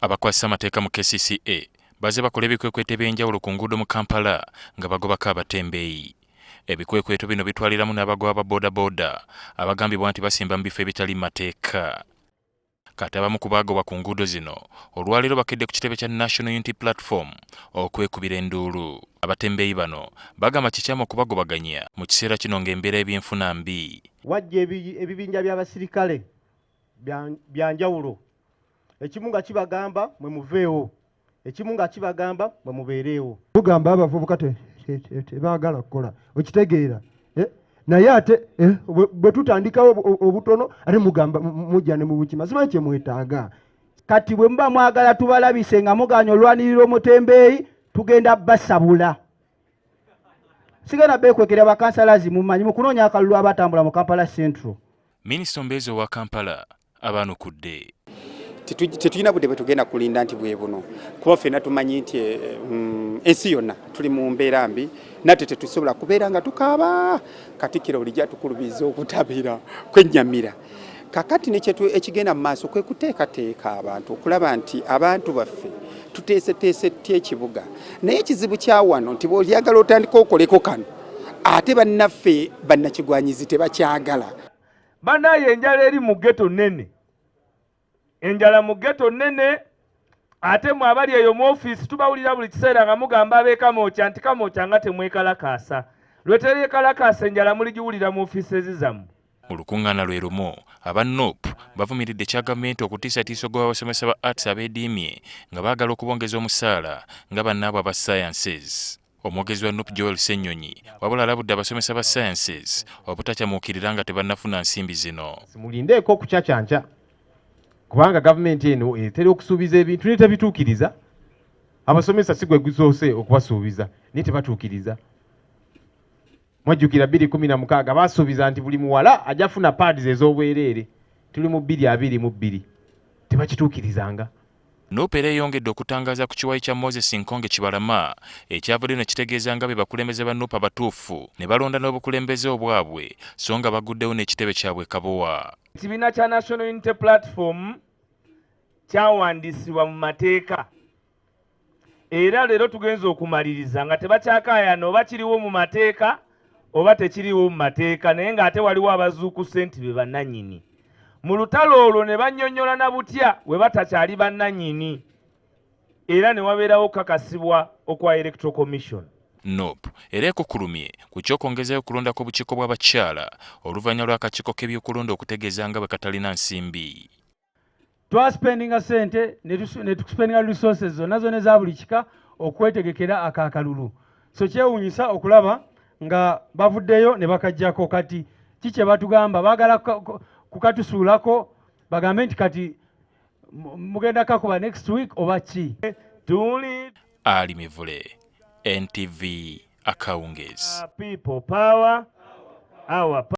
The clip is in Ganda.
Abakwasa amateeka mu KCCA baze bakola ebikwekweto eby'enjawulo ku nguudo mu Kampala nga bagobako abatembeyi. Ebikwekweto bino bitwaliramu n'abagoba ba bodaboda abagambibwa nti basimba mu bifo ebitali mateeka. Kati abamu ku baagobwa ku nguudo zino olwaleero bakedde ku kitebe kya National Unity Platform okwekubira enduulu. Abatembeyi bano bagamba kikyamu okubagobaganya mu kiseera kino ng'embeera y'ebyenfuna mbi. Wajja ebibinja by'abasirikale byanjawulo. Ekimu nga kibagamba mwe muveewo, ekimu nga kibagamba mwe mubeereewo. Mugamba abavubuka tebaagala kukola, okitegeera. Naye ate bwe tutandikawo obutono ate mugamba mujja ne mu bukima, simanyi kye mwetaaga. Kati bwe muba mwagala tubalabise nga muganya olwanirira omutembeeyi, tugenda basabula. Sigenda beekwekera bakansalazi mumanyi mu kunoonya akalulu abatambula mu Kampala Central. Minisita Ombeezi owa Kampala abanukudde. Tetulina budde bwe tugenda kulinda nti bwe buno kuba ffenna tumanyi nti ensi yonna tuli mu mbeera mbi nate tetusobola kubeera nga tukaaba. Katikkiro bulijjo tukulubiza okutabira kwennyamira. Kakati ekigenda mu maaso kwe kuteekateeka abantu okulaba nti abantu baffe tuteeseteese tya ekibuga. Naye ekizibu kya wano nti bw'olyagala otandika okoleko kano ate bannaffe bannakigwanyizi tebakyagala. Banaye enjala eri mu ghetto nnene. Enjala mu ghetto nnene ate mu abali eyo mu office tubawulira buli kiseera nga mugamba abeekamooca nti kamooca nga temwekalakaasa. Lwetereekalakaasa enjala muligiwulira mu offices zammwe. Mu lukuŋŋaana lwe lumu aba NUP bavumiridde kya gavumenti okutiisatiisa ogoba abasomesa ba arts abeediimye nga baagala okubongeza omusaala nga bannaabwe aba sciences. Omwogezi wa NUP Joel Ssenyonyi wabula alabudde abasomesa ba sciences obutakyamuukirira nga tebannafuna nsimbi zino. Simulindeeko okucacanja kubanga gavumenti eno etera okusuubiza ebintu naye tebituukiriza. Abasomesa si gwe gusoose okubasuubiza naye tebatuukiriza. Mwajjukira 2016 basuubiza nti buli muwala ajja funa pads ez'obwereere. Tuli mu 2022 tebakituukirizanga. NUP era eyongedde okutangaza ku kiwayi kya Moses Nkonge Kibalama ekyavudde ne kitegeeza nga be bakulembeze ba NUP abatuufu ne balonda n'obukulembeze obwabwe so nga baguddewo n'ekitebe kyabwe kabowa. Kibiina kya National Unity Platform kyawandiisibwa mu mateeka era leero tugenza okumaliriza nga tebakyakaayana oba kiriwo mu mateeka oba tekiriwo mu mateeka naye ng'ate waliwo abazuukuse nti be bannannyini. Mu lutalo olwo ne bannyonnyola na butya we batakyali bannannyini era ne wabeerawo okukakasibwa okwa Electoral Commission. NUP era ekukulumye ku ky'okwongezayo okulonda kw'obukiiko bw'abakyala oluvannyuma lw'akakiiko k'ebyokulonda okutegeeza nga bwe katalina nsimbi. Twaspendinga sente ne tuspendinga resources zonna eza buli kika okwetegekera akakalulu. So kyewuunyisa okulaba nga bavuddeyo ne bakajjako kati kikye batugamba baagala kukatusuulako bagambe nti kati mugenda kakuba next week oba ki. Ali Mivule, NTV, Akawungeezi. People power, our